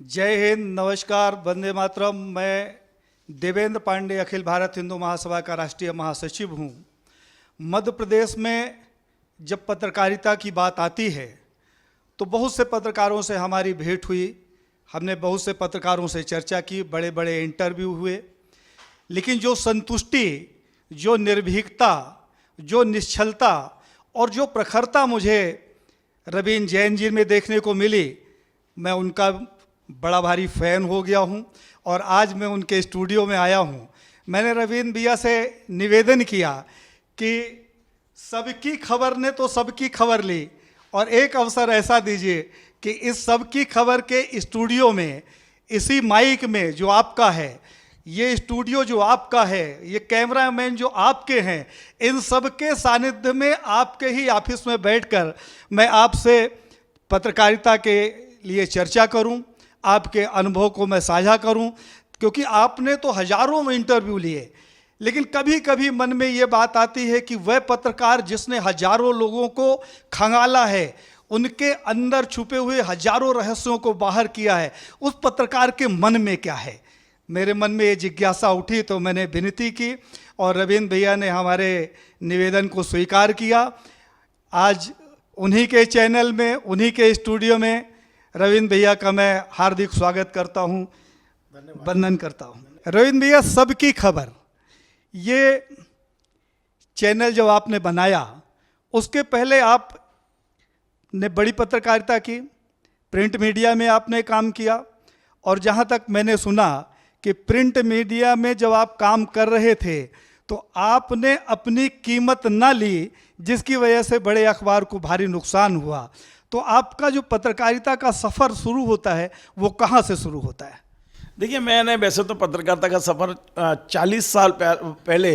जय हिंद, नमस्कार, वंदे मातरम। मैं देवेंद्र पांडे अखिल भारत हिंदू महासभा का राष्ट्रीय महासचिव हूँ। मध्य प्रदेश में जब पत्रकारिता की बात आती है तो बहुत से पत्रकारों से हमारी भेंट हुई, हमने बहुत से पत्रकारों से चर्चा की, बड़े बड़े इंटरव्यू हुए, लेकिन जो संतुष्टि, जो निर्भीकता, जो निश्चलता और जो प्रखरता मुझे रवीन जैन जी में देखने को मिली, मैं उनका बड़ा भारी फ़ैन हो गया हूं। और आज मैं उनके स्टूडियो में आया हूं। मैंने रवीन भैया से निवेदन किया कि सबकी खबर ने तो सबकी खबर ली, और एक अवसर ऐसा दीजिए कि इस सबकी खबर के स्टूडियो में, इसी माइक में जो आपका है, ये स्टूडियो जो आपका है, ये कैमरामैन जो आपके हैं, इन सब के सानिध्य में आपके ही ऑफिस में बैठकर मैं आपसे पत्रकारिता के लिए चर्चा करूं, आपके अनुभव को मैं साझा करूं। क्योंकि आपने तो हजारों में इंटरव्यू लिए, लेकिन कभी कभी मन में ये बात आती है कि वह पत्रकार जिसने हजारों लोगों को खंगाला है, उनके अंदर छुपे हुए हजारों रहस्यों को बाहर किया है, उस पत्रकार के मन में क्या है। मेरे मन में ये जिज्ञासा उठी तो मैंने विनती की और रवीन भैया ने हमारे निवेदन को स्वीकार किया। आज उन्हीं के चैनल में, उन्हीं के स्टूडियो में रवीन भैया का मैं हार्दिक स्वागत करता हूं, वंदन करता हूं। रवीन भैया, सबकी खबर ये चैनल जब आपने बनाया, उसके पहले आपने बड़ी पत्रकारिता की, प्रिंट मीडिया में आपने काम किया, और जहां तक मैंने सुना कि प्रिंट मीडिया में जब आप काम कर रहे थे तो आपने अपनी कीमत ना ली, जिसकी वजह से बड़े अखबार को भारी नुकसान हुआ। तो आपका जो पत्रकारिता का सफ़र शुरू होता है वो कहाँ से शुरू होता है? देखिए, मैंने वैसे तो पत्रकारिता का सफ़र 40 साल पहले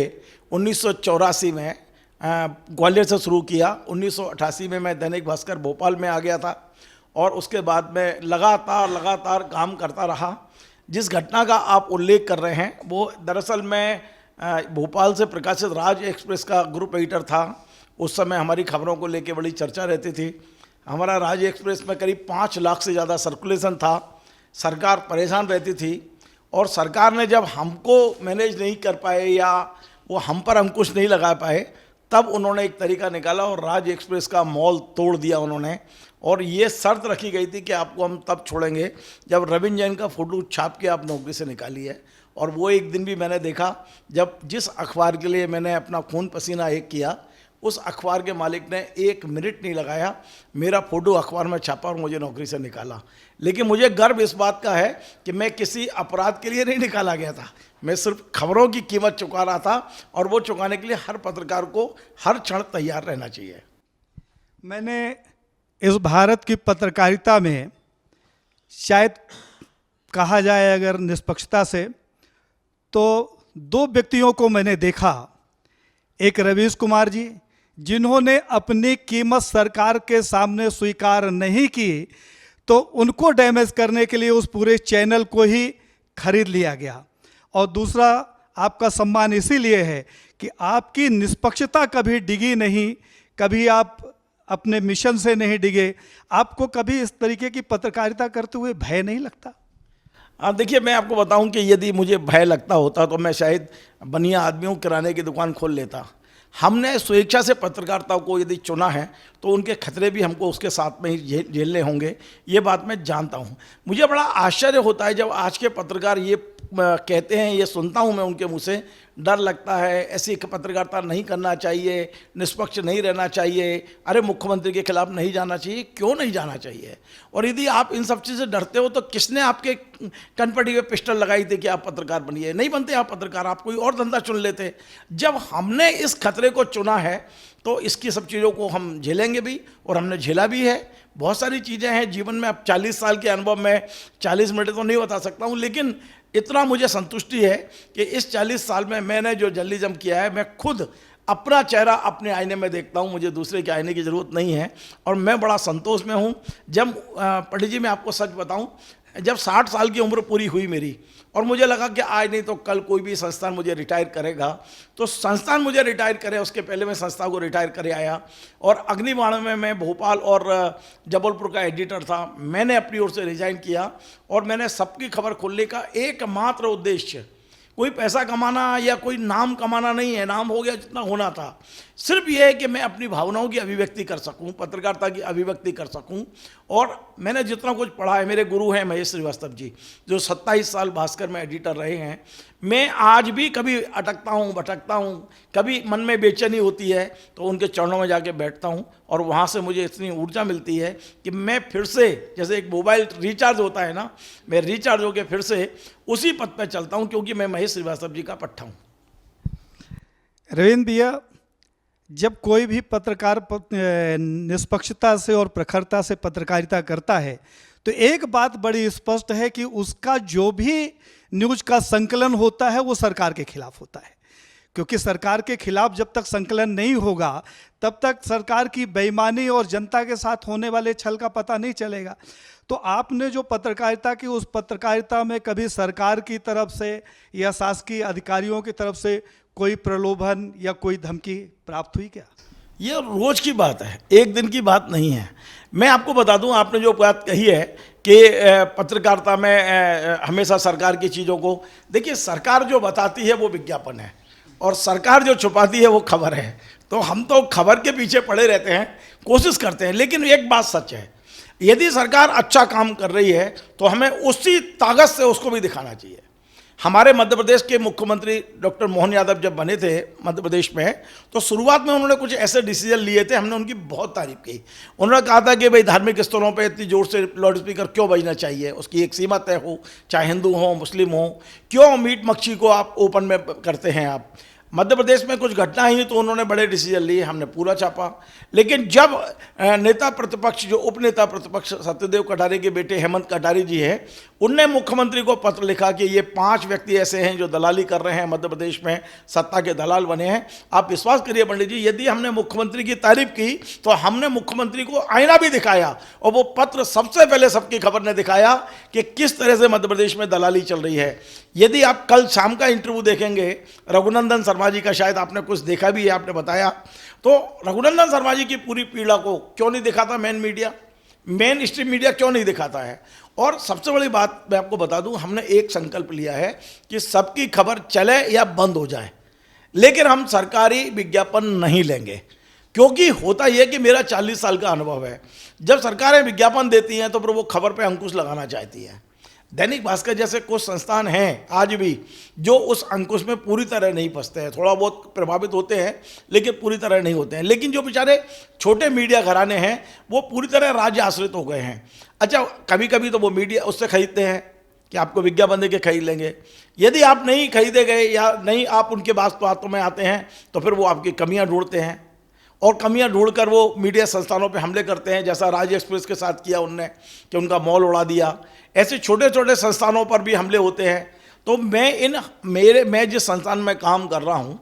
1984 में ग्वालियर से शुरू किया। 1988 में मैं दैनिक भास्कर भोपाल में आ गया था, और उसके बाद मैं लगातार काम करता रहा। जिस घटना का आप उल्लेख कर रहे हैं वो दरअसल मैं भोपाल से प्रकाशित राज एक्सप्रेस का ग्रुप एडिटर था। उस समय हमारी खबरों को लेकर बड़ी चर्चा रहती थी। हमारा राज एक्सप्रेस में करीब 5 लाख से ज़्यादा सर्कुलेशन था। सरकार परेशान रहती थी, और सरकार ने जब हमको मैनेज नहीं कर पाए या वो हम पर अंकुश नहीं लगा पाए, तब उन्होंने एक तरीका निकाला और राज एक्सप्रेस का मॉल तोड़ दिया उन्होंने। और ये शर्त रखी गई थी कि आपको हम तब छोड़ेंगे जब रवीन जैन का फ़ोटो छाप के आप नौकरी से निकालिए। और वो एक दिन भी मैंने देखा जब जिस अखबार के लिए मैंने अपना खून पसीना एक किया, उस अखबार के मालिक ने 1 मिनट नहीं लगाया, मेरा फ़ोटो अखबार में छापा और मुझे नौकरी से निकाला। लेकिन मुझे गर्व इस बात का है कि मैं किसी अपराध के लिए नहीं निकाला गया था, मैं सिर्फ खबरों की कीमत चुका रहा था, और वो चुकाने के लिए हर पत्रकार को हर क्षण तैयार रहना चाहिए। मैंने इस भारत की पत्रकारिता में, शायद कहा जाए अगर निष्पक्षता से, तो 2 व्यक्तियों को मैंने देखा। एक रवीश कुमार जी, जिन्होंने अपनी कीमत सरकार के सामने स्वीकार नहीं की, तो उनको डैमेज करने के लिए उस पूरे चैनल को ही खरीद लिया गया। और दूसरा, आपका सम्मान इसीलिए है कि आपकी निष्पक्षता कभी डिगी नहीं, कभी आप अपने मिशन से नहीं डिगे। आपको कभी इस तरीके की पत्रकारिता करते हुए भय नहीं लगता? देखिए, मैं आपको बताऊं कि यदि मुझे भय लगता होता तो मैं शायद बनिया आदमियों किराने की दुकान खोल लेता। हमने स्वेच्छा से पत्रकारिता को यदि चुना है तो उनके खतरे भी हमको उसके साथ में ही झेलने होंगे, ये बात मैं जानता हूँ। मुझे बड़ा आश्चर्य होता है जब आज के पत्रकार ये कहते हैं, ये सुनता हूँ मैं उनके मुँह से, डर लगता है, ऐसी पत्रकारिता नहीं करना चाहिए, निष्पक्ष नहीं रहना चाहिए, अरे मुख्यमंत्री के खिलाफ नहीं जाना चाहिए। क्यों नहीं जाना चाहिए? और यदि आप इन सब चीज़ से डरते हो तो किसने आपके कनपटी में पिस्टल लगाई थी कि आप पत्रकार बनिए? नहीं बनते आप पत्रकार, आप कोई और धंधा चुन लेते। जब हमने इस खतरे को चुना है तो इसकी सब चीज़ों को हम झेलेंगे भी, और हमने झेला भी है। बहुत सारी चीज़ें हैं जीवन में, अब 40 साल के अनुभव में 40 मिनट तो नहीं बता सकता हूँ, लेकिन इतना मुझे संतुष्टि है कि इस 40 साल में मैंने जो जर्नलिज्म किया है, मैं खुद अपना चेहरा अपने आईने में देखता हूँ, मुझे दूसरे के आईने की ज़रूरत नहीं है, और मैं बड़ा संतोष में हूँ। जब पंडित जी, मैं आपको सच बताऊँ, जब 60 साल की उम्र पूरी हुई मेरी और मुझे लगा कि आज नहीं तो कल कोई भी संस्थान मुझे रिटायर करेगा, तो संस्थान मुझे रिटायर करे उसके पहले मैं संस्था को रिटायर करे आया। और अग्निबाण में मैं भोपाल और जबलपुर का एडिटर था। मैंने अपनी ओर से रिजाइन किया और मैंने सबकी खबर खोलने का एकमात्र उद्देश्य, कोई पैसा कमाना या कोई नाम कमाना नहीं है, नाम हो गया जितना होना था, सिर्फ ये है कि मैं अपनी भावनाओं की अभिव्यक्ति कर सकूं, पत्रकारिता की अभिव्यक्ति कर सकूं। और मैंने जितना कुछ पढ़ा है, मेरे गुरु हैं महेश श्रीवास्तव जी, जो 27 साल भास्कर में एडिटर रहे हैं। मैं आज भी कभी अटकता हूँ, भटकता हूँ, कभी मन में बेचैनी होती है तो उनके चरणों में जाके बैठता हूँ और वहाँ से मुझे इतनी ऊर्जा मिलती है कि मैं फिर से, जैसे एक मोबाइल रिचार्ज होता है ना, मैं रिचार्ज होकर फिर से उसी पथ पर चलता हूँ, क्योंकि मैं महेश श्रीवास्तव जी का पट्टा हूँ। रविंद्र भैया, जब कोई भी पत्रकार निष्पक्षता से और प्रखरता से पत्रकारिता करता है तो एक बात बड़ी स्पष्ट है कि उसका जो भी न्यूज का संकलन होता है वो सरकार के खिलाफ होता है, क्योंकि सरकार के खिलाफ जब तक संकलन नहीं होगा तब तक सरकार की बेईमानी और जनता के साथ होने वाले छल का पता नहीं चलेगा। तो आपने जो पत्रकारिता की, उस पत्रकारिता में कभी सरकार की तरफ से या शासकीय अधिकारियों की तरफ से कोई प्रलोभन या कोई धमकी प्राप्त हुई क्या? ये रोज की बात है, एक दिन की बात नहीं है। मैं आपको बता दूं, आपने जो बात कही है कि पत्रकारिता में हमेशा सरकार की चीज़ों को, देखिए सरकार जो बताती है वो विज्ञापन है और सरकार जो छुपाती है वो खबर है। तो हम तो खबर के पीछे पड़े रहते हैं, कोशिश करते हैं, लेकिन एक बात सच है, यदि सरकार अच्छा काम कर रही है तो हमें उसी ताकत से उसको भी दिखाना चाहिए। हमारे मध्य प्रदेश के मुख्यमंत्री डॉक्टर मोहन यादव जब बने थे मध्य प्रदेश में, तो शुरुआत में उन्होंने कुछ ऐसे डिसीजन लिए थे, हमने उनकी बहुत तारीफ की। उन्होंने कहा था कि भाई धार्मिक स्थलों पे इतनी जोर से लाउड स्पीकर क्यों बजना चाहिए, उसकी एक सीमा तय हो, चाहे हिंदू हो मुस्लिम हो, क्यों मीट मच्छी को आप ओपन में करते हैं आप। मध्य प्रदेश में कुछ घटना हुई तो उन्होंने बड़े डिसीजन लिए, हमने पूरा छापा। लेकिन जब नेता प्रतिपक्ष, जो उपनेता प्रतिपक्ष सत्यदेव कटारे के बेटे हेमंत कटारे जी हैं, उनने मुख्यमंत्री को पत्र लिखा कि ये 5 व्यक्ति ऐसे हैं जो दलाली कर रहे हैं, मध्य प्रदेश में सत्ता के दलाल बने हैं। आप विश्वास करिए पंडित जी, यदि हमने मुख्यमंत्री की तारीफ की तो हमने मुख्यमंत्री को आईना भी दिखाया और वो पत्र सबसे पहले सबकी खबर ने दिखाया कि किस तरह से मध्य प्रदेश में दलाली चल रही है। यदि आप कल शाम का इंटरव्यू देखेंगे रघुनंदन शर्मा जी का, शायद आपने कुछ देखा भी है, आपने बताया, तो रघुनंदन शर्मा जी की पूरी पीड़ा को क्यों नहीं दिखाता main media, main stream media क्यों नहीं दिखाता है। और सबसे बड़ी बात मैं आपको बता दूं, हमने एक संकल्प लिया है कि सबकी खबर चले या बंद हो जाए, लेकिन हम सरकारी विज्ञापन नहीं लेंगे। क्योंकि होता यह कि मेरा 40 साल का अनुभव है, जब सरकारें विज्ञापन देती हैं तो फिर वो खबर पे अंकुश लगाना चाहती है। दैनिक भास्कर जैसे कुछ संस्थान हैं आज भी जो उस अंकुश में पूरी तरह नहीं फंसते हैं, थोड़ा बहुत प्रभावित होते हैं लेकिन पूरी तरह नहीं होते हैं। लेकिन जो बेचारे छोटे मीडिया घराने हैं वो पूरी तरह राज्य आश्रित हो गए हैं। अच्छा, कभी कभी तो वो मीडिया उससे खरीदते हैं कि आपको विज्ञापन दे के खरीद लेंगे। यदि आप नहीं खरीदे गए या नहीं आप उनके बातों में आते हैं तो फिर वो आपकी कमियाँ ढूंढते हैं और कमियां ढूंढकर वो मीडिया संस्थानों पे हमले करते हैं, जैसा राज एक्सप्रेस के साथ किया उनने कि उनका मॉल उड़ा दिया। ऐसे छोटे छोटे संस्थानों पर भी हमले होते हैं। तो मैं जिस संस्थान में काम कर रहा हूँ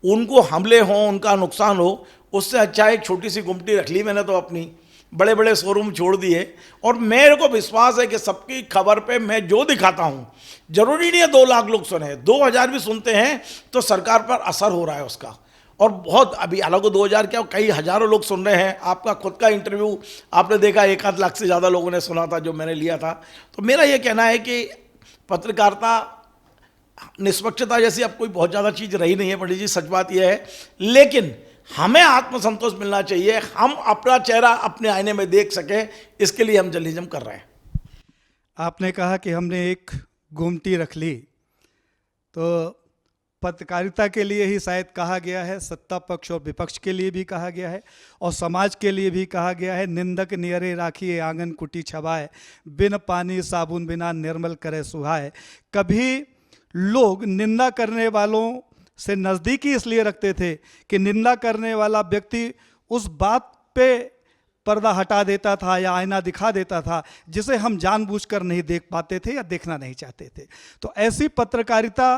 उनको हमले हों, उनका नुकसान हो, उससे अच्छा एक छोटी सी गुमटी रख ली मैंने तो अपनी, बड़े बड़े शोरूम छोड़ दिए। और मेरे को विश्वास है कि सबकी खबर पे मैं जो दिखाता हूँ, जरूरी नहीं है 2 लाख लोग सुने, 2000 भी सुनते हैं तो सरकार पर असर हो रहा है उसका। और बहुत, अभी हालांकि 2000 क्या, कई हजारों लोग सुन रहे हैं। आपका खुद का इंटरव्यू आपने देखा, 1 लाख से ज़्यादा लोगों ने सुना था जो मैंने लिया था। तो मेरा ये कहना है कि पत्रकारिता, निष्पक्षता जैसी अब कोई बहुत ज़्यादा चीज़ रही नहीं है पंडित जी, सच बात यह है। लेकिन हमें आत्मसंतोष मिलना चाहिए, हम अपना चेहरा अपने आईने में देख सकें, इसके लिए हम जर्नलिज्म कर रहे हैं। आपने कहा कि हमने एक गुमटी रख ली, तो पत्रकारिता के लिए ही शायद कहा गया है, सत्ता पक्ष और विपक्ष के लिए भी कहा गया है और समाज के लिए भी कहा गया है, निंदक नियरे राखिए आंगन कुटी छबाए, बिन पानी साबुन बिना निर्मल करे सुहाए। कभी लोग निंदा करने वालों से नज़दीकी इसलिए रखते थे कि निंदा करने वाला व्यक्ति उस बात पे पर्दा हटा देता था या आईना दिखा देता था जिसे हम जानबूझकर नहीं देख पाते थे या देखना नहीं चाहते थे। तो ऐसी पत्रकारिता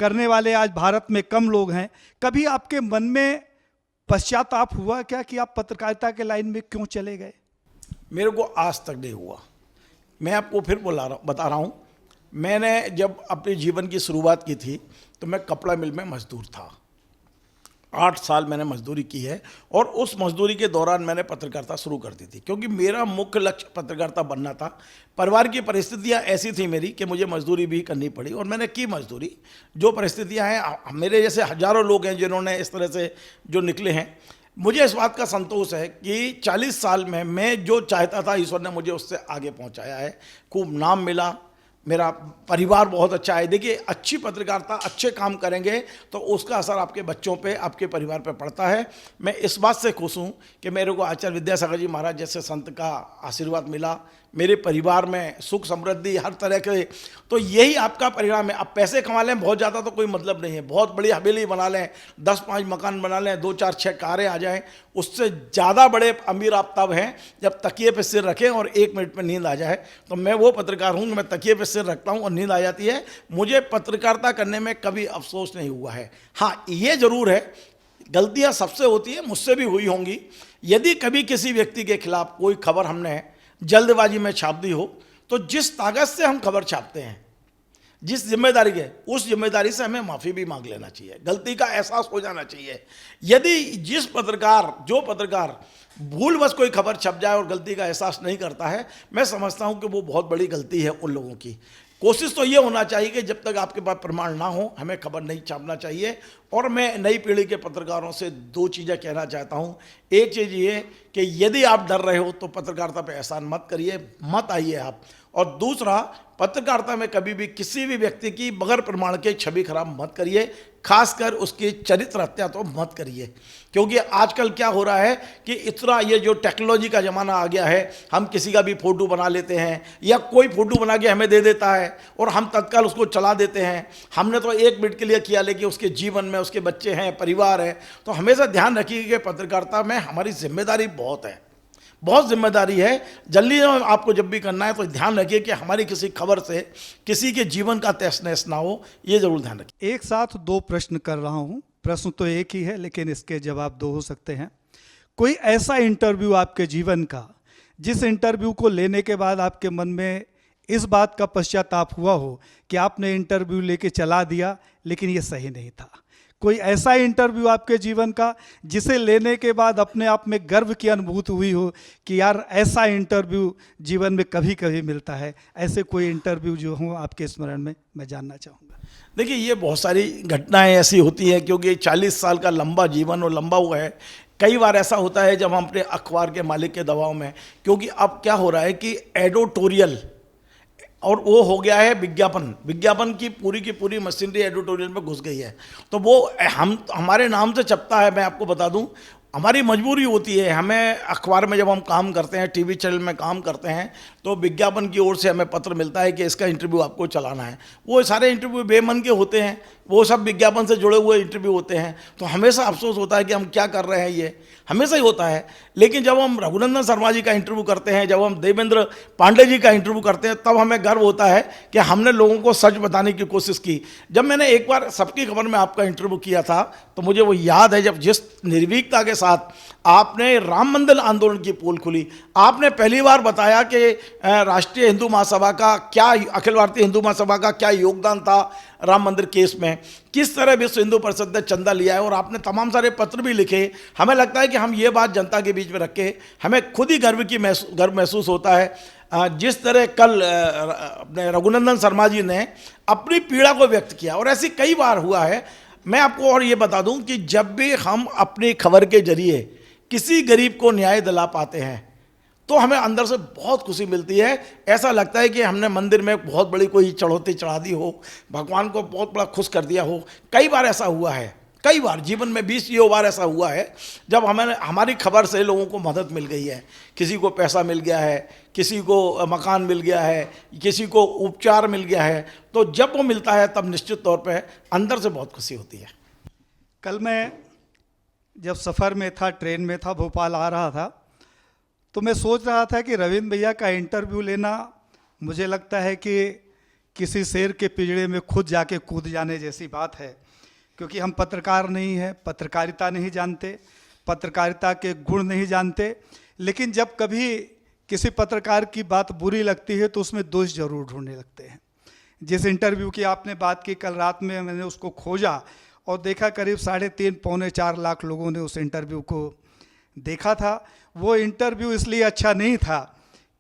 करने वाले आज भारत में कम लोग हैं। कभी आपके मन में पश्चाताप हुआ क्या कि आप पत्रकारिता के लाइन में क्यों चले गए? मेरे को आज तक नहीं हुआ, मैं आपको फिर बता रहा हूँ, मैंने जब अपने जीवन की शुरुआत की थी तो मैं कपड़ा मिल में मजदूर था। 8 साल मैंने मजदूरी की है और उस मजदूरी के दौरान मैंने पत्रकारिता शुरू कर दी थी, क्योंकि मेरा मुख्य लक्ष्य पत्रकारिता बनना था। परिवार की परिस्थितियां ऐसी थी मेरी कि मुझे मजदूरी भी करनी पड़ी और मैंने की मजदूरी। जो परिस्थितियां हैं, मेरे जैसे हजारों लोग हैं जिन्होंने इस तरह से जो निकले हैं। मुझे इस बात का संतोष है कि 40 साल में मैं जो चाहता था ईश्वर ने मुझे उससे आगे पहुंचाया है। खूब नाम मिला, मेरा परिवार बहुत अच्छा है। देखिए, अच्छी पत्रकारिता, अच्छे काम करेंगे तो उसका असर आपके बच्चों पे, आपके परिवार पे पड़ता है। मैं इस बात से खुश हूँ कि मेरे को आचार्य विद्यासागर जी महाराज जैसे संत का आशीर्वाद मिला, मेरे परिवार में सुख समृद्धि हर तरह के। तो यही आपका परिणाम है। अब पैसे कमा लें बहुत ज़्यादा तो कोई मतलब नहीं है, बहुत बड़ी हवेली बना लें, 10-5 मकान बना लें, 2-4-6 कारें आ जाएं, उससे ज़्यादा बड़े अमीर आप तब हैं जब तकिए पे सिर रखें और 1 मिनट में नींद आ जाए। तो मैं वो पत्रकार हूँ, मैं तकिए पे सिर रखता हूँ और नींद आ जाती है। मुझे पत्रकारिता करने में कभी अफसोस नहीं हुआ है। हाँ, ये ज़रूर है, गलतियाँ सबसे होती है, मुझसे भी हुई होंगी। यदि कभी किसी व्यक्ति के खिलाफ कोई खबर हमने जल्दबाजी में छाप दी हो, तो जिस ताकत से हम खबर छापते हैं, जिस जिम्मेदारी के, उस जिम्मेदारी से हमें माफ़ी भी मांग लेना चाहिए, गलती का एहसास हो जाना चाहिए। यदि जो पत्रकार भूलवश कोई खबर छप जाए और गलती का एहसास नहीं करता है, मैं समझता हूं कि वो बहुत बड़ी गलती है उन लोगों की। कोशिश तो ये होना चाहिए कि जब तक आपके पास प्रमाण ना हो हमें खबर नहीं छापना चाहिए। और मैं नई पीढ़ी के पत्रकारों से 2 चीज़ें कहना चाहता हूं। एक चीज़ ये कि यदि आप डर रहे हो तो पत्रकारिता पे एहसान मत करिए, मत आइए आप। और दूसरा, पत्रकारिता में कभी भी किसी भी व्यक्ति की बगैर प्रमाण के छवि खराब मत करिए, खासकर उसकी चरित्र हत्या तो मत करिए। क्योंकि आजकल क्या हो रहा है कि इतना ये जो टेक्नोलॉजी का ज़माना आ गया है, हम किसी का भी फ़ोटो बना लेते हैं या कोई फ़ोटो बना के हमें दे देता है और हम तत्काल उसको चला देते हैं। हमने तो 1 मिनट के लिए किया, लेकिन उसके जीवन में उसके बच्चे हैं, परिवार है। तो हमेशा ध्यान रखिए कि पत्रकारिता में हमारी जिम्मेदारी बहुत है, बहुत जिम्मेदारी है। जल्दी आपको जब भी करना है तो ध्यान रखिए कि हमारी किसी खबर से किसी के जीवन का तहस नहस ना हो, ये जरूर ध्यान रखिए। एक साथ 2 प्रश्न कर रहा हूं, प्रश्न तो एक ही है लेकिन इसके जवाब 2 हो सकते हैं। कोई ऐसा इंटरव्यू आपके जीवन का जिस इंटरव्यू को लेने के बाद आपके मन में इस बात का पश्चाताप हुआ हो कि आपने इंटरव्यू लेके चला दिया लेकिन ये सही नहीं था? कोई ऐसा इंटरव्यू आपके जीवन का जिसे लेने के बाद अपने आप में गर्व की अनुभूति हुई हो कि यार ऐसा इंटरव्यू जीवन में कभी कभी मिलता है? ऐसे कोई इंटरव्यू जो हो आपके स्मरण में, मैं जानना चाहूँगा। देखिए, ये बहुत सारी घटनाएं ऐसी होती हैं, क्योंकि 40 साल का लंबा जीवन और लंबा हुआ है। कई बार ऐसा होता है जब हम अपने अखबार के मालिक के दबाव में, क्योंकि अब क्या हो रहा है कि एडिटोरियल और वो हो गया है विज्ञापन की पूरी मशीनरी एडिटोरियल में घुस गई है। तो वो हमारे नाम से छपता है। मैं आपको बता दूं, हमारी मजबूरी होती है, हमें अखबार में जब हम काम करते हैं, टीवी चैनल में काम करते हैं, तो विज्ञापन की ओर से हमें पत्र मिलता है कि इसका इंटरव्यू आपको चलाना है। वो सारे इंटरव्यू बेमन के होते हैं, वो सब विज्ञापन से जुड़े हुए इंटरव्यू होते हैं। तो हमेशा अफसोस होता है कि हम क्या कर रहे हैं, ये हमेशा ही होता है। लेकिन जब हम रघुनंदन शर्मा जी का इंटरव्यू करते हैं, जब हम देवेंद्र पांडे जी का इंटरव्यू करते हैं, तब हमें गर्व होता है कि हमने लोगों को सच बताने की कोशिश की। जब मैंने एक बार सबकी खबर में आपका इंटरव्यू किया था, तो मुझे वो याद है, जब जिस निर्भीकता के साथ आपने राम मंदिर आंदोलन की पोल खुली, आपने पहली बार बताया कि राष्ट्रीय हिंदू महासभा का क्या, अखिल भारतीय हिंदू महासभा का क्या योगदान था राम मंदिर केस में, किस तरह विश्व हिंदू परिषद ने चंदा लिया है, और आपने तमाम सारे पत्र भी लिखे। हमें लगता है कि हम ये बात जनता के बीच में रख के हमें खुद ही गर्व महसूस होता है। जिस तरह कल अपने रघुनंदन शर्मा जी ने अपनी पीड़ा को व्यक्त किया, और ऐसी कई बार हुआ है। मैं आपको और ये बता दूं कि जब भी हम अपनी खबर के जरिए किसी गरीब को न्याय दिला पाते हैं, तो हमें अंदर से बहुत खुशी मिलती है। ऐसा लगता है कि हमने मंदिर में बहुत बड़ी कोई चढ़ौती चढ़ा दी हो, भगवान को बहुत बड़ा खुश कर दिया हो। कई बार ऐसा हुआ है, कई बार जीवन में 20 बार ऐसा हुआ है जब हमारी खबर से लोगों को मदद मिल गई है। किसी को पैसा मिल गया है, किसी को मकान मिल गया है, किसी को उपचार मिल गया है। तो जब वो मिलता है तब निश्चित तौर पे अंदर से बहुत खुशी होती है। कल मैं जब सफ़र में था, ट्रेन में था, भोपाल आ रहा था, तो मैं सोच रहा था कि रविंद्र भैया का इंटरव्यू लेना, मुझे लगता है कि किसी शेर के पिंजरे में खुद जाके कूद जाने जैसी बात है। क्योंकि हम पत्रकार नहीं हैं, पत्रकारिता नहीं जानते, पत्रकारिता के गुण नहीं जानते। लेकिन जब कभी किसी पत्रकार की बात बुरी लगती है तो उसमें दोष जरूर ढूंढने लगते हैं। जिस इंटरव्यू की आपने बात की, कल रात में मैंने उसको खोजा और देखा, करीब 3.5 पौने 4 लाख लोगों ने उस इंटरव्यू को देखा था। वो इंटरव्यू इसलिए अच्छा नहीं था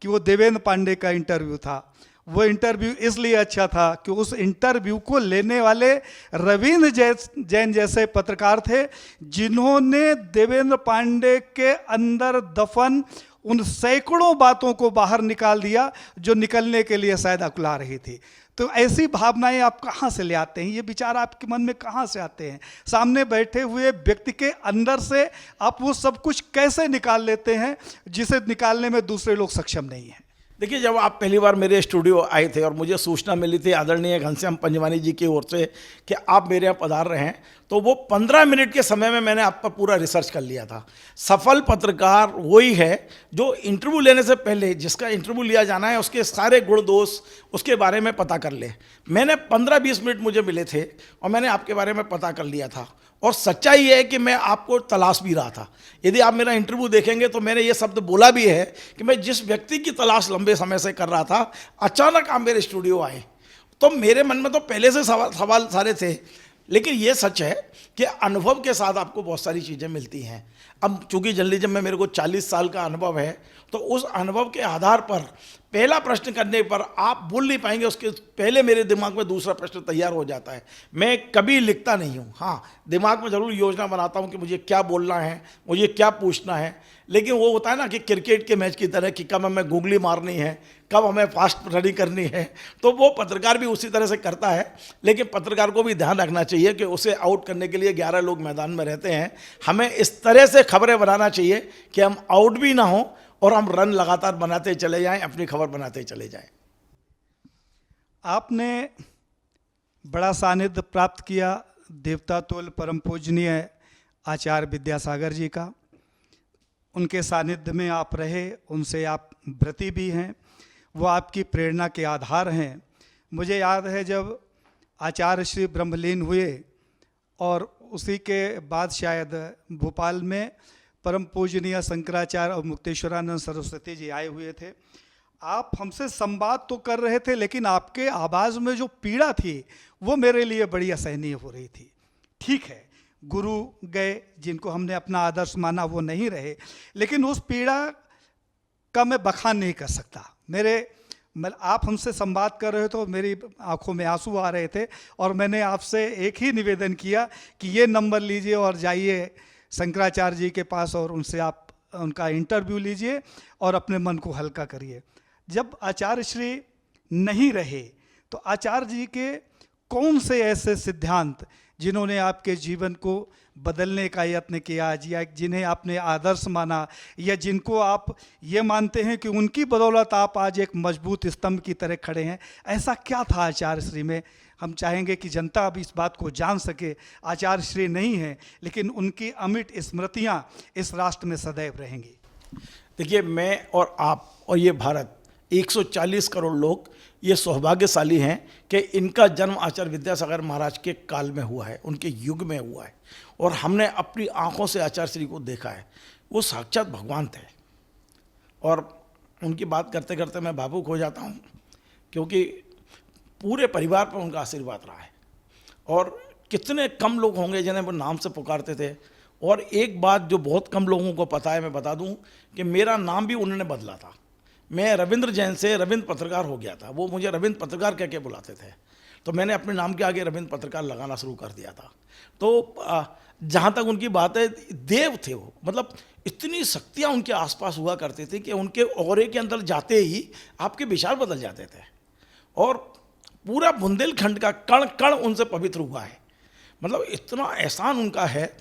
कि वो देवेंद्र पांडे का इंटरव्यू था, वो इंटरव्यू इसलिए अच्छा था कि उस इंटरव्यू को लेने वाले रविंद्र जैन जैसे पत्रकार थे, जिन्होंने देवेंद्र पांडे के अंदर दफन उन सैकड़ों बातों को बाहर निकाल दिया जो निकलने के लिए शायद अकुला रही थी। तो ऐसी भावनाएं आप कहाँ से ले आते हैं? ये विचार आपके मन में कहाँ से आते हैं? सामने बैठे हुए व्यक्ति के अंदर से आप वो सब कुछ कैसे निकाल लेते हैं जिसे निकालने में दूसरे लोग सक्षम नहीं हैं? देखिए, जब आप पहली बार मेरे स्टूडियो आए थे और मुझे सूचना मिली थी आदरणीय घनश्याम पंजवानी जी की ओर से कि आप मेरे यहाँ पधार रहे हैं, तो वो 15 मिनट के समय में मैंने आप पर पूरा रिसर्च कर लिया था। सफल पत्रकार वही है जो इंटरव्यू लेने से पहले, जिसका इंटरव्यू लिया जाना है, उसके सारे गुण दोष उसके बारे में पता कर ले। मैंने 15-20 मिनट मुझे मिले थे और मैंने आपके बारे में पता कर लिया था। और सच्चाई है कि मैं आपको तलाश भी रहा था। यदि आप मेरा इंटरव्यू देखेंगे तो मैंने ये शब्द बोला भी है कि मैं जिस व्यक्ति की तलाश लंबे समय से कर रहा था, अचानक आप मेरे स्टूडियो आए। तो मेरे मन में तो पहले से सवाल सारे थे, लेकिन ये सच है कि अनुभव के साथ आपको बहुत सारी चीज़ें मिलती हैं। अब चूंकि जर्नलिज्म में मेरे को 40 साल का अनुभव है, तो उस अनुभव के आधार पर पहला प्रश्न करने पर आप बोल नहीं पाएंगे, उसके पहले मेरे दिमाग में दूसरा प्रश्न तैयार हो जाता है। मैं कभी लिखता नहीं हूँ, हाँ दिमाग में ज़रूर योजना बनाता हूँ कि मुझे क्या बोलना है, मुझे क्या पूछना है, लेकिन वो होता है ना कि क्रिकेट के मैच की तरह कि कब हमें गूगली मारनी है, कब हमें फास्ट रनिंग करनी है, तो वो पत्रकार भी उसी तरह से करता है। लेकिन पत्रकार को भी ध्यान रखना चाहिए कि उसे आउट करने के लिए 11 लोग मैदान में रहते हैं। हमें इस तरह से खबरें बनाना चाहिए कि हम आउट भी ना हो और हम रन लगातार बनाते चले जाएं, अपनी खबर बनाते चले जाएं। आपने बड़ा सानिध्य प्राप्त किया देवता तुल्य परम पूजनीय आचार्य विद्यासागर जी का। उनके सानिध्य में आप रहे, उनसे आप व्रती भी हैं, वो आपकी प्रेरणा के आधार हैं। मुझे याद है जब आचार्य श्री ब्रह्मलीन हुए और उसी के बाद शायद भोपाल में परम पूजनीय शंकराचार्य और मुक्तेश्वरानंद सरस्वती जी आए हुए थे। आप हमसे संवाद तो कर रहे थे, लेकिन आपके आवाज़ में जो पीड़ा थी वो मेरे लिए बड़ी असहनीय हो रही थी। ठीक है, गुरु गए, जिनको हमने अपना आदर्श माना वो नहीं रहे, लेकिन उस पीड़ा का मैं बखान नहीं कर सकता। आप हमसे संवाद कर रहे थे तो मेरी आंखों में आंसू आ रहे थे और मैंने आपसे एक ही निवेदन किया कि ये नंबर लीजिए और जाइए शंकराचार्य जी के पास और उनसे आप उनका इंटरव्यू लीजिए और अपने मन को हल्का करिए। जब आचार्य श्री नहीं रहे तो आचार्य जी के कौन से ऐसे सिद्धांत जिन्होंने आपके जीवन को बदलने का यत्न किया, या जिन्हें आपने आदर्श माना, या जिनको आप ये मानते हैं कि उनकी बदौलत आप आज एक मजबूत स्तंभ की तरह खड़े हैं, ऐसा क्या था आचार्य श्री में? हम चाहेंगे कि जनता अब इस बात को जान सके। आचार्य श्री नहीं है, लेकिन उनकी अमिट स्मृतियाँ इस राष्ट्र में सदैव रहेंगी। देखिए, मैं और आप और ये भारत 140 करोड़ लोग ये सौभाग्यशाली हैं कि इनका जन्म आचार्य विद्यासागर महाराज के काल में हुआ है, उनके युग में हुआ है, और हमने अपनी आंखों से आचार्य श्री को देखा है। वो साक्षात भगवान थे और उनकी बात करते करते मैं भावुक हो जाता हूँ, क्योंकि पूरे परिवार पर उनका आशीर्वाद रहा है। और कितने कम लोग होंगे जिन्हें वो नाम से पुकारते थे। और एक बात जो बहुत कम लोगों को पता है, मैं बता दूं कि मेरा नाम भी उन्होंने बदला था। मैं रविंद्र जैन से रविंद्र पत्रकार हो गया था, वो मुझे रविंद्र पत्रकार कह के बुलाते थे, तो मैंने अपने नाम के आगे रविंद्र पत्रकार लगाना शुरू कर दिया था। तो जहाँ तक उनकी बात है, देव थे वो, मतलब इतनी शक्तियाँ उनके आसपास हुआ करती थी कि उनके औरे के अंदर जाते ही आपके विचार बदल जाते थे। और पूरा बुंदेलखंड का कण कण उनसे पवित्र हुआ है, मतलब इतना एहसान उनका है।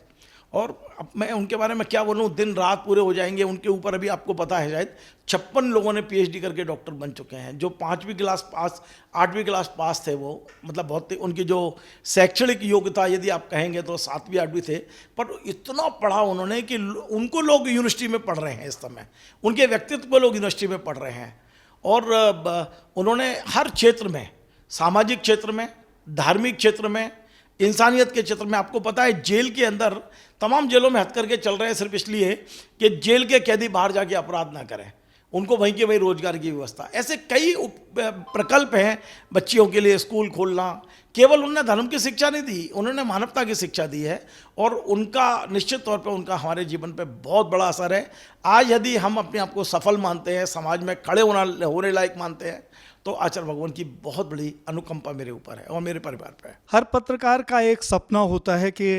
और अब मैं उनके बारे में क्या बोलूँ, दिन रात पूरे हो जाएंगे। उनके ऊपर अभी आपको पता है शायद 56 लोगों ने PhD करके डॉक्टर बन चुके हैं। जो 5वीं क्लास पास 8वीं क्लास पास थे वो, मतलब बहुत उनकी जो शैक्षणिक योग्यता यदि आप कहेंगे तो 7वीं 8वीं थे, पर इतना पढ़ा उन्होंने कि उनको लोग यूनिवर्सिटी में पढ़ रहे हैं इस समय, उनके व्यक्तित्व को लोग यूनिवर्सिटी में पढ़ रहे हैं। और उन्होंने हर क्षेत्र में, सामाजिक क्षेत्र में, धार्मिक क्षेत्र में, इंसानियत के क्षेत्र में, आपको पता है जेल के अंदर तमाम जेलों में हथकरघे चल रहे हैं सिर्फ इसलिए कि जेल के कैदी बाहर जाके अपराध ना करें। उनको वहीं के वहीं रोजगार की व्यवस्था, ऐसे कई प्रकल्प हैं। बच्चियों के लिए स्कूल खोलना, केवल उन्होंने धर्म की शिक्षा नहीं दी, उन्होंने मानवता की शिक्षा दी है, और उनका निश्चित तौर पे उनका हमारे जीवन पे बहुत बड़ा असर है। आज यदि हम अपने आप को सफल मानते हैं, समाज में खड़े होने लायक मानते हैं, तो आचार्य भगवान की बहुत बड़ी अनुकंपा मेरे ऊपर है और मेरे परिवार पर है। हर पत्रकार का एक सपना होता है कि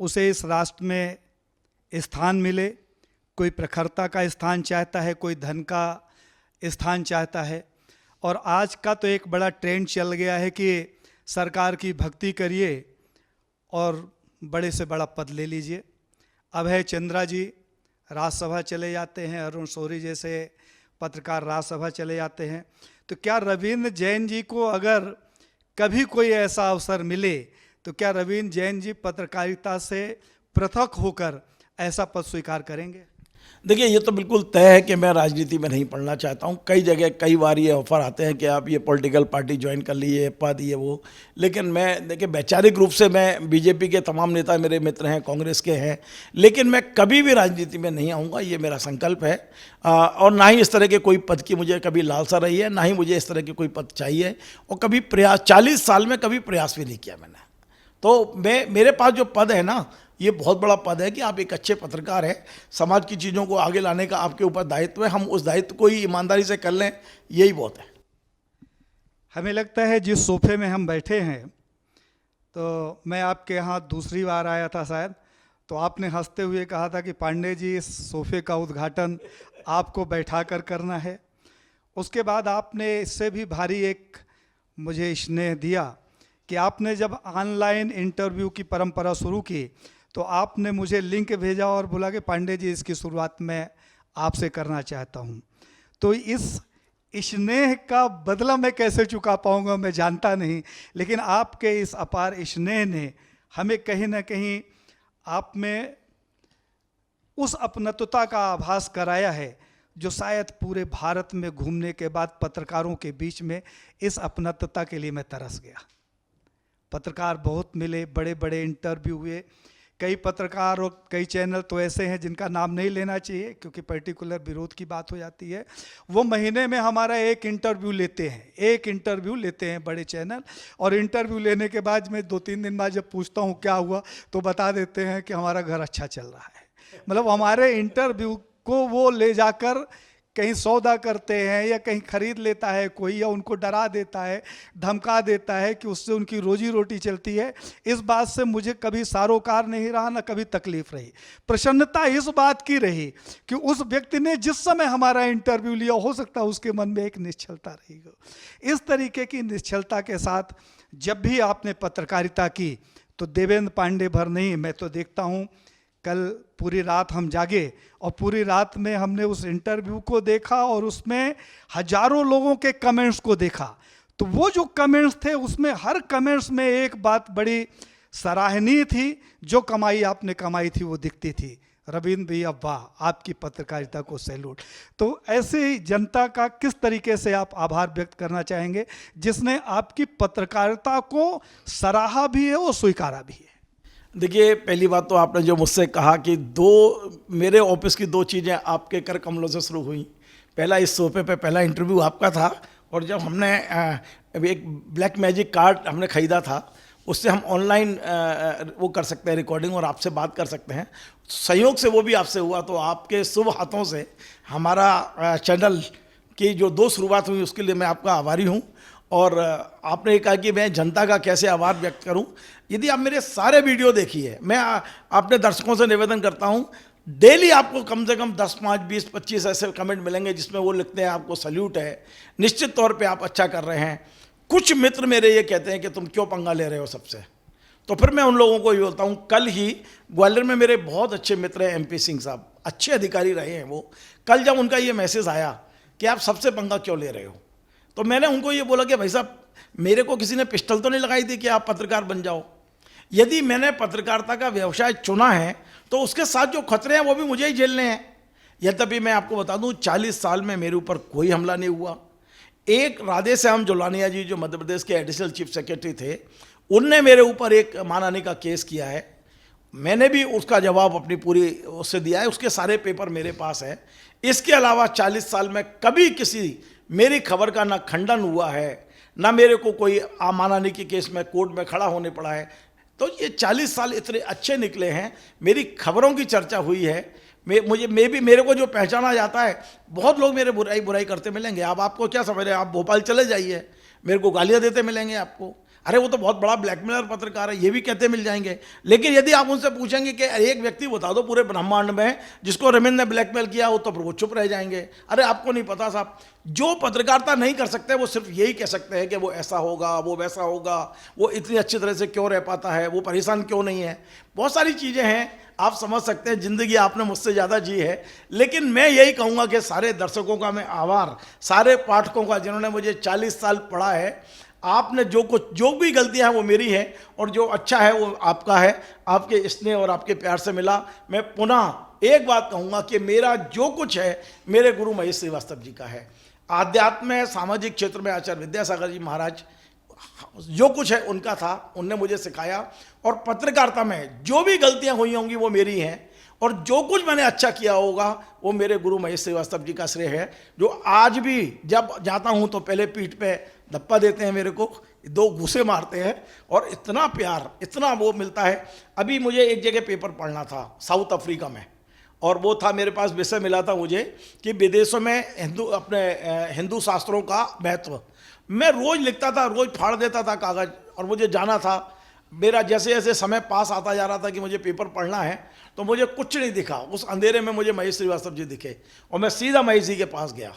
उसे इस राष्ट्र में स्थान मिले। कोई प्रखरता का स्थान चाहता है, कोई धन का स्थान चाहता है, और आज का तो एक बड़ा ट्रेंड चल गया है कि सरकार की भक्ति करिए और बड़े से बड़ा पद ले लीजिए। अभय चंद्रा जी राज्यसभा चले जाते हैं, अरुण शौरी जैसे पत्रकार राज्यसभा चले जाते हैं। तो क्या रविंद्र जैन जी को अगर कभी कोई ऐसा अवसर मिले तो क्या रविंद्र जैन जी पत्रकारिता से पृथक होकर ऐसा पद स्वीकार करेंगे? देखिए, ये तो बिल्कुल तय है कि मैं राजनीति में नहीं पढ़ना चाहता हूँ। कई जगह कई बार ये ऑफर आते हैं कि आप ये पॉलिटिकल पार्टी ज्वाइन कर लीजिए, पद ये वो, लेकिन मैं देखिए वैचारिक रूप से मैं बीजेपी के तमाम नेता मेरे मित्र हैं, कांग्रेस के हैं, लेकिन मैं कभी भी राजनीति में नहीं आऊँगा, ये मेरा संकल्प है। और ना ही इस तरह के कोई पद की मुझे कभी लालसा रही है, ना ही मुझे इस तरह के कोई पद चाहिए, और कभी प्रयास 40 साल में कभी प्रयास भी नहीं किया मैंने। तो मेरे पास जो पद है ना, ये बहुत बड़ा पद है कि आप एक अच्छे पत्रकार हैं, समाज की चीज़ों को आगे लाने का आपके ऊपर दायित्व है, हम उस दायित्व को ही ईमानदारी से कर लें, यही बहुत है। हमें लगता है जिस सोफे में हम बैठे हैं, तो मैं आपके यहाँ दूसरी बार आया था शायद, तो आपने हंसते हुए कहा था कि पांडे जी इस सोफे का उद्घाटन आपको बैठा कर करना है। उसके बाद आपने इससे भी भारी एक मुझे स्नेह दिया कि आपने जब ऑनलाइन इंटरव्यू की परंपरा शुरू की तो आपने मुझे लिंक भेजा और बोला कि पांडे जी इसकी शुरुआत मैं आपसे करना चाहता हूं। तो इस स्नेह का बदला मैं कैसे चुका पाऊंगा मैं जानता नहीं, लेकिन आपके इस अपार स्नेह ने हमें कहीं ना कहीं आप में उस अपनत्वता का आभास कराया है जो शायद पूरे भारत में घूमने के बाद पत्रकारों के बीच में इस अपनत्वता के लिए मैं तरस गया। पत्रकार बहुत मिले, बड़े बड़े इंटरव्यू हुए। कई पत्रकार और कई चैनल तो ऐसे हैं जिनका नाम नहीं लेना चाहिए क्योंकि पर्टिकुलर विरोध की बात हो जाती है, वो महीने में हमारा एक इंटरव्यू लेते हैं बड़े चैनल, और इंटरव्यू लेने के बाद मैं 2-3 दिन बाद जब पूछता हूँ क्या हुआ तो बता देते हैं कि हमारा घर अच्छा चल रहा है। मतलब हमारे इंटरव्यू को वो ले जाकर कहीं सौदा करते हैं या कहीं खरीद लेता है कोई, या उनको डरा देता है, धमका देता है कि उससे उनकी रोजी रोटी चलती है। इस बात से मुझे कभी सारोकार नहीं रहा, ना कभी तकलीफ रही। प्रसन्नता इस बात की रही कि उस व्यक्ति ने जिस समय हमारा इंटरव्यू लिया, हो सकता है उसके मन में एक निश्चलता रही हो। इस तरीके की निश्चलता के साथ जब भी आपने पत्रकारिता की तो देवेंद्र पांडे भर नहीं, मैं तो देखता हूँ कल पूरी रात हम जागे और पूरी रात में हमने उस इंटरव्यू को देखा और उसमें हजारों लोगों के कमेंट्स को देखा। तो वो जो कमेंट्स थे उसमें हर कमेंट्स में एक बात बड़ी सराहनीय थी, जो कमाई आपने कमाई थी वो दिखती थी। रविंद्र भैया वाह, आपकी पत्रकारिता को सैल्यूट। तो ऐसे जनता का किस तरीके से आप आभार व्यक्त करना चाहेंगे जिसने आपकी पत्रकारिता को सराहा भी है और स्वीकारा भी है? देखिए, पहली बात तो आपने जो मुझसे कहा कि मेरे ऑफिस की 2 चीज़ें आपके कर कमलों से शुरू हुई। पहला, इस सोफे पे पहला इंटरव्यू आपका था, और जब हमने एक ब्लैक मैजिक कार्ड हमने ख़रीदा था, उससे हम ऑनलाइन वो कर सकते हैं रिकॉर्डिंग और आपसे बात कर सकते हैं। संयोग से वो भी आपसे हुआ, तो आपके शुभ हाथों से हमारा चैनल की जो 2 शुरुआत हुई उसके लिए मैं आपका आभारी हूँ। और आपने कहा कि मैं जनता का कैसे आभार व्यक्त करूं। यदि आप मेरे सारे वीडियो देखिए, मैं अपने दर्शकों से निवेदन करता हूं, डेली आपको कम से कम 10, 5, 20, 25 ऐसे कमेंट मिलेंगे जिसमें वो लिखते हैं आपको सल्यूट है, निश्चित तौर पे आप अच्छा कर रहे हैं। कुछ मित्र मेरे ये कहते हैं कि तुम क्यों पंगा ले रहे हो सबसे, तो फिर मैं उन लोगों को ये बोलता हूँ, कल ही ग्वालियर में मेरे बहुत अच्छे मित्र हैं MP सिंह साहब, अच्छे अधिकारी रहे हैं वो। कल जब उनका ये मैसेज आया कि आप सबसे पंगा क्यों ले रहे हो, तो मैंने उनको ये बोला कि भाई साहब, मेरे को किसी ने पिस्टल तो नहीं लगाई थी कि आप पत्रकार बन जाओ। यदि मैंने पत्रकारिता का व्यवसाय चुना है तो उसके साथ जो खतरे हैं वो भी मुझे ही झेलने हैं। यद्यपि मैं आपको बता दूं, 40 साल में मेरे ऊपर कोई हमला नहीं हुआ। एक राधे श्याम जोलानिया जी जो मध्य प्रदेश के एडिशनल चीफ सेक्रेटरी थे, उनने मेरे ऊपर एक मानहानि का केस किया है, मैंने भी उसका जवाब अपनी पूरी उससे दिया है, उसके सारे पेपर मेरे पास है। इसके अलावा 40 साल में कभी किसी मेरी खबर का ना खंडन हुआ है, ना मेरे को कोई अमानवीय के केस में कोर्ट में खड़ा होने पड़ा है। तो ये 40 साल इतने अच्छे निकले हैं, मेरी खबरों की चर्चा हुई है। मेरे को जो पहचाना जाता है, बहुत लोग मेरे बुराई करते मिलेंगे। आपको क्या समझ रहे हैं, आप भोपाल चले जाइए, मेरे को गालियाँ देते मिलेंगे आपको, अरे वो तो बहुत बड़ा ब्लैकमेलर पत्रकार है, ये भी कहते मिल जाएंगे। लेकिन यदि आप उनसे पूछेंगे कि एक व्यक्ति बता दो पूरे ब्रह्मांड में जिसको रविंद्र ने ब्लैकमेल किया हो, तो फिर वो चुप रह जाएंगे। अरे आपको नहीं पता साहब, जो पत्रकारिता नहीं कर सकते वो सिर्फ यही कह सकते हैं कि वो ऐसा होगा, वो वैसा होगा, वो इतनी अच्छी तरह से क्यों रह पाता है, वो परेशान क्यों नहीं है। बहुत सारी चीज़ें हैं, आप समझ सकते हैं, ज़िंदगी आपने मुझसे ज़्यादा जी है। लेकिन मैं यही कहूँगा कि सारे दर्शकों का मैं आभार, सारे पाठकों का जिन्होंने मुझे 40 साल पढ़ा है। आपने जो भी गलतियां हैं वो मेरी है, और जो अच्छा है वो आपका है, आपके स्नेह और आपके प्यार से मिला। मैं पुनः एक बात कहूँगा कि मेरा जो कुछ है मेरे गुरु महेश श्रीवास्तव जी का है। आध्यात्म में, सामाजिक क्षेत्र में आचार्य विद्यासागर जी महाराज जो कुछ है उनका था, उनने मुझे सिखाया। और पत्रकारिता में जो भी गलतियां हुई होंगी वो मेरी हैं, और जो कुछ मैंने अच्छा किया होगा वो मेरे गुरु महेश श्रीवास्तव जी का श्रेय है, जो आज भी जब जाता हूं तो पहले पीठ पे धप्पा देते हैं, मेरे को 2 घूंसे मारते हैं, और इतना प्यार, इतना वो मिलता है। अभी मुझे एक जगह पेपर पढ़ना था साउथ अफ्रीका में, और वो था, मेरे पास विषय मिला था मुझे कि विदेशों में हिंदू शास्त्रों का महत्व। मैं रोज़ लिखता था, रोज़ फाड़ देता था कागज़, और मुझे जाना था। मेरा जैसे जैसे समय पास आता जा रहा था कि मुझे पेपर पढ़ना है, तो मुझे कुछ नहीं दिखा। उस अंधेरे में मुझे महेश श्रीवास्तव जी दिखे, और मैं सीधा महेश जी के पास गया,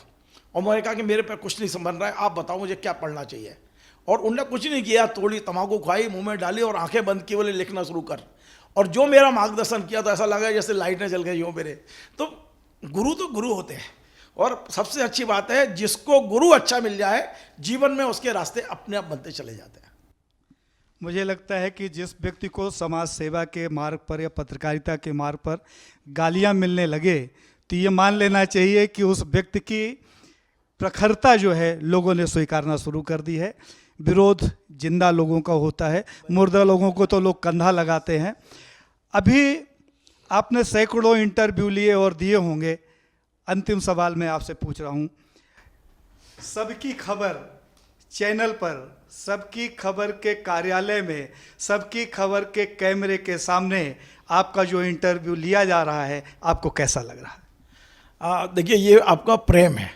और मैंने कहा कि मेरे पे कुछ नहीं समझ रहा है, आप बताओ मुझे क्या पढ़ना चाहिए। और उन्होंने कुछ नहीं किया, थोड़ी तम्बाकू खाई, मुंह में डाली, और आंखें बंद की, बोले लिखना शुरू कर। और जो मेरा मार्गदर्शन किया, तो ऐसा लगा जैसे लाइटें जल गई हो मेरे। तो गुरु होते हैं, और सबसे अच्छी बात है, जिसको गुरु अच्छा मिल जाए, जीवन में उसके रास्ते अपने आप बनते चले जाते हैं। मुझे लगता है कि जिस व्यक्ति को समाज सेवा के मार्ग पर या पत्रकारिता के मार्ग पर गालियां मिलने लगे, तो ये मान लेना चाहिए कि उस व्यक्ति की प्रखरता जो है लोगों ने स्वीकारना शुरू कर दी है। विरोध जिंदा लोगों का होता है, मुर्दा लोगों को तो लोग कंधा लगाते हैं। अभी आपने सैकड़ों इंटरव्यू लिए और दिए होंगे। अंतिम सवाल मैं आपसे पूछ रहा हूँ, सबकी खबर चैनल पर, सबकी खबर के कार्यालय में, सबकी खबर के कैमरे के सामने आपका जो इंटरव्यू लिया जा रहा है, आपको कैसा लग रहा है? देखिए, ये आपका प्रेम है,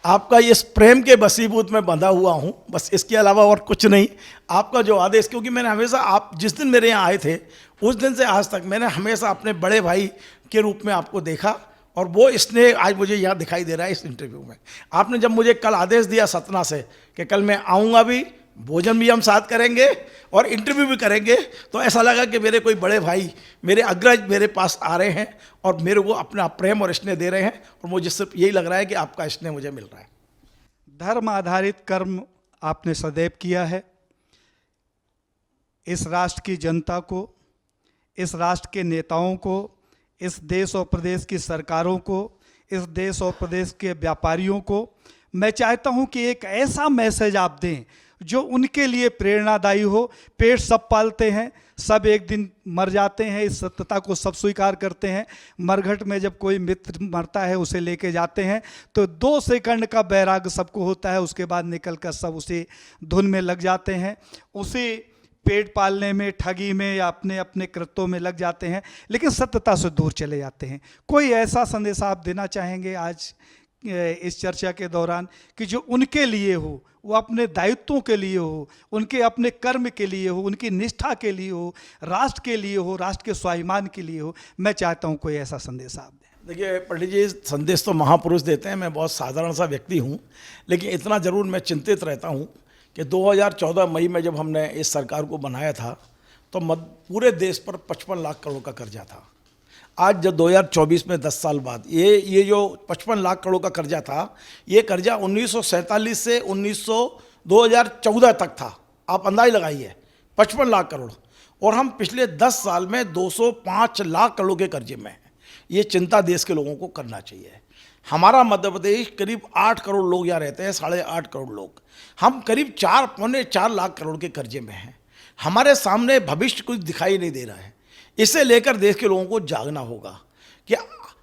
आपका इस प्रेम के बसीबूत में बंधा हुआ हूँ, बस इसके अलावा और कुछ नहीं। आपका जो आदेश, क्योंकि मैंने हमेशा, आप जिस दिन मेरे यहाँ आए थे उस दिन से आज तक मैंने हमेशा अपने बड़े भाई के रूप में आपको देखा, और वो स्नेह आज मुझे यहाँ दिखाई दे रहा है इस इंटरव्यू में। आपने जब मुझे कल आदेश दिया सतना से कि कल मैं आऊँगा, भी भोजन भी हम साथ करेंगे और इंटरव्यू भी करेंगे, तो ऐसा लगा कि मेरे कोई बड़े भाई, मेरे अग्रज मेरे पास आ रहे हैं और मेरे को अपना प्रेम और स्नेह दे रहे हैं, और मुझे सिर्फ यही लग रहा है कि आपका स्नेह मुझे मिल रहा है। धर्म आधारित कर्म आपने सदैव किया है। इस राष्ट्र की जनता को, इस राष्ट्र के नेताओं को, इस देश और प्रदेश की सरकारों को, इस देश और प्रदेश के व्यापारियों को मैं चाहता हूं कि एक ऐसा मैसेज आप दें जो उनके लिए प्रेरणादायी हो। पेट सब पालते हैं, सब एक दिन मर जाते हैं, इस सत्यता को सब स्वीकार करते हैं। मरघट में जब कोई मित्र मरता है, उसे लेके जाते हैं तो 2 सेकंड का वैराग्य सबको होता है, उसके बाद निकल कर सब उसी धुन में लग जाते हैं, उसी पेट पालने में, ठगी में या अपने अपने कृत्यों में लग जाते हैं, लेकिन सत्यता से दूर चले जाते हैं। कोई ऐसा संदेश आप देना चाहेंगे आज इस चर्चा के दौरान कि जो उनके लिए हो, वो अपने दायित्वों के लिए हो, उनके अपने कर्म के लिए हो, उनकी निष्ठा के लिए हो, राष्ट्र के लिए हो, राष्ट्र के स्वाभिमान के लिए हो? मैं चाहता हूँ कोई ऐसा संदेश आप दें। देखिए पंडित जी, संदेश तो महापुरुष देते हैं, मैं बहुत साधारण सा व्यक्ति हूँ, लेकिन इतना ज़रूर मैं चिंतित रहता हूँ कि 2014 मई में जब हमने इस सरकार को बनाया था, तो पूरे देश पर 55 लाख करोड़ का कर्जा था। आज जब 2024 में 10 साल बाद ये जो 55 लाख करोड़ का कर्जा था, ये कर्जा 1947 से 2014 तक था। आप अंदाज लगाइए, 55 लाख करोड़, और हम पिछले 10 साल में 205 लाख करोड़ के कर्जे में हैं। ये चिंता देश के लोगों को करना चाहिए। हमारा मध्य प्रदेश करीब 8 करोड़ लोग यहाँ रहते हैं, 8.5 करोड़ लोग, हम करीब 4 पौने 4 लाख करोड़ के कर्जे में हैं। हमारे सामने भविष्य कुछ दिखाई नहीं दे रहा है। इसे लेकर देश के लोगों को जागना होगा कि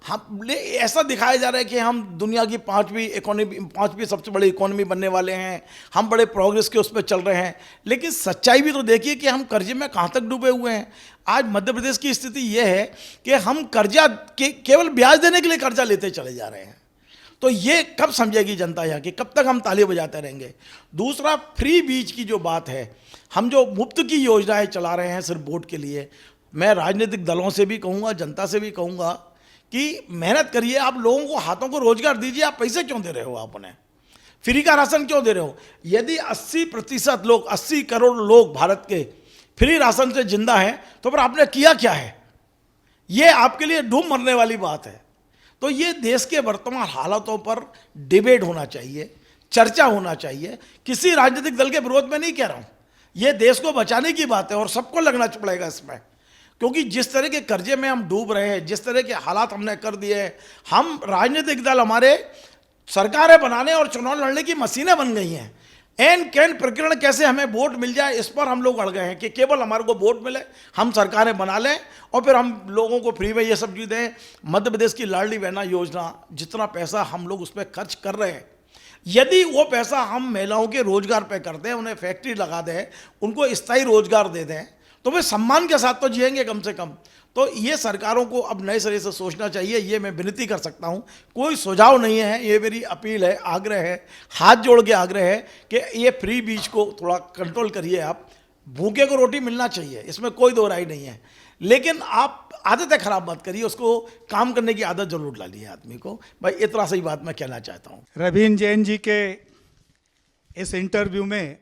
हम ऐसा दिखाया जा रहा है कि हम दुनिया की पांचवी सबसे बड़ी इकोनॉमी बनने वाले हैं, हम बड़े प्रोग्रेस के उस पर चल रहे हैं, लेकिन सच्चाई भी तो देखिए कि हम कर्जे में कहाँ तक डूबे हुए हैं। आज मध्य प्रदेश की स्थिति यह है कि हम कर्जा केवल ब्याज देने के लिए कर्जा लेते चले जा रहे हैं। तो ये कब समझेगी जनता यहाँ की, कब तक हम ताली बजाते रहेंगे। दूसरा, फ्री बीज की जो बात है, हम जो मुफ्त की योजनाएं चला रहे हैं सिर्फ वोट के लिए, मैं राजनीतिक दलों से भी कहूँगा, जनता से भी कहूँगा कि मेहनत करिए, आप लोगों को हाथों को रोजगार दीजिए। आप पैसे क्यों दे रहे हो, आप उन्हें फ्री का राशन क्यों दे रहे हो? यदि 80% लोग, 80 करोड़ लोग भारत के फ्री राशन से जिंदा हैं, तो फिर आपने किया क्या है? ये आपके लिए डूब मरने वाली बात है। तो ये देश के वर्तमान हालातों पर डिबेट होना चाहिए, चर्चा होना चाहिए। किसी राजनीतिक दल के विरोध में नहीं कह रहा हूं, ये देश को बचाने की बात है और सबको लगना पड़ेगा इसमें, क्योंकि जिस तरह के कर्जे में हम डूब रहे हैं, जिस तरह के हालात हमने कर दिए हैं, हम राजनीतिक दल हमारे सरकारें बनाने और चुनाव लड़ने की मशीनें बन गई हैं। एन कैन प्रकरण कैसे हमें वोट मिल जाए, इस पर हम लोग अड़ गए हैं कि केवल हमारे को वोट मिले, हम सरकारें बना लें और फिर हम लोगों को फ्री में ये सब चीज़ दें। मध्य प्रदेश की लाडली बहना योजना, जितना पैसा हम लोग उस पर खर्च कर रहे हैं, यदि वो पैसा हम महिलाओं के रोजगार पे करते हैं, उन्हें फैक्ट्री लगा दें, उनको स्थायी रोजगार दे दें, तो वे सम्मान के साथ तो जिएंगे कम से कम। तो ये सरकारों को अब नए सिरे से सोचना चाहिए, ये मैं विनती कर सकता हूँ। कोई सुझाव नहीं है, ये मेरी अपील है, आग्रह है, हाथ जोड़ के आग्रह है कि ये फ्री बीज को थोड़ा कंट्रोल करिए। आप भूखे को रोटी मिलना चाहिए, इसमें कोई दो राय नहीं है, लेकिन आप आदतें खराब मत करिए, उसको काम करने की आदत जरूर डालिए आदमी को। भाई इतना सही बात मैं कहना चाहता हूँ। रवीन जैन जी के इस इंटरव्यू में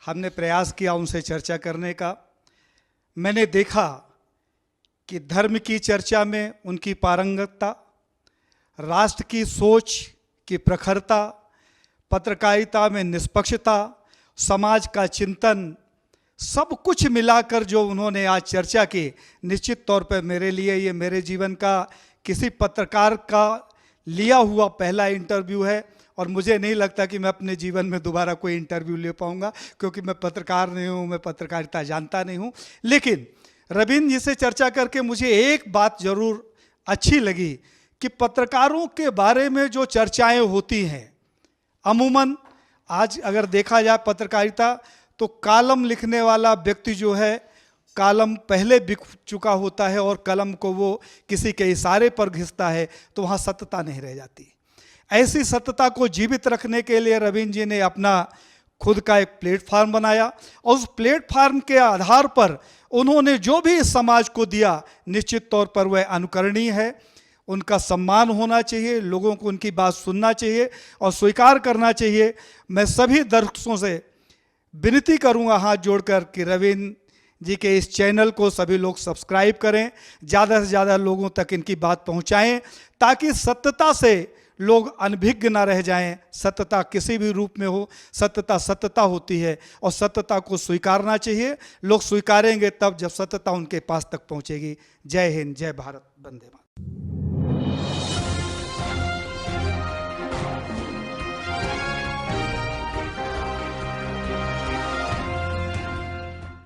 हमने प्रयास किया उनसे चर्चा करने का। मैंने देखा कि धर्म की चर्चा में उनकी पारंगतता, राष्ट्र की सोच की प्रखरता, पत्रकारिता में निष्पक्षता, समाज का चिंतन, सब कुछ मिलाकर जो उन्होंने आज चर्चा की, निश्चित तौर पर मेरे लिए ये मेरे जीवन का किसी पत्रकार का लिया हुआ पहला इंटरव्यू है और मुझे नहीं लगता कि मैं अपने जीवन में दोबारा कोई इंटरव्यू ले पाऊंगा, क्योंकि मैं पत्रकार नहीं हूँ, मैं पत्रकारिता जानता नहीं हूँ। लेकिन रवीन जी से चर्चा करके मुझे एक बात जरूर अच्छी लगी कि पत्रकारों के बारे में जो चर्चाएं होती हैं, अमूमन आज अगर देखा जाए पत्रकारिता, तो कालम लिखने वाला व्यक्ति जो है, कालम पहले बिक चुका होता है और कलम को वो किसी के इशारे पर घिसता है, तो वहाँ सत्यता नहीं रह जाती। ऐसी सत्यता को जीवित रखने के लिए रवीन जी ने अपना खुद का एक प्लेटफार्म बनाया और उस प्लेटफार्म के आधार पर उन्होंने जो भी इस समाज को दिया, निश्चित तौर पर वह अनुकरणीय है। उनका सम्मान होना चाहिए, लोगों को उनकी बात सुनना चाहिए और स्वीकार करना चाहिए। मैं सभी दर्शकों से विनती करूंगा हाथ जोड़कर कि रवीन जी के इस चैनल को सभी लोग सब्सक्राइब करें, ज़्यादा से ज़्यादा लोगों तक इनकी बात पहुंचाएं, ताकि सत्यता से लोग अनभिज्ञ ना रह जाएं। सत्यता किसी भी रूप में हो, सत्यता सत्यता होती है और सत्यता को स्वीकारना चाहिए। लोग स्वीकारेंगे तब जब सत्यता उनके पास तक पहुंचेगी। जय हिंद, जय भारत, वंदे मातरम।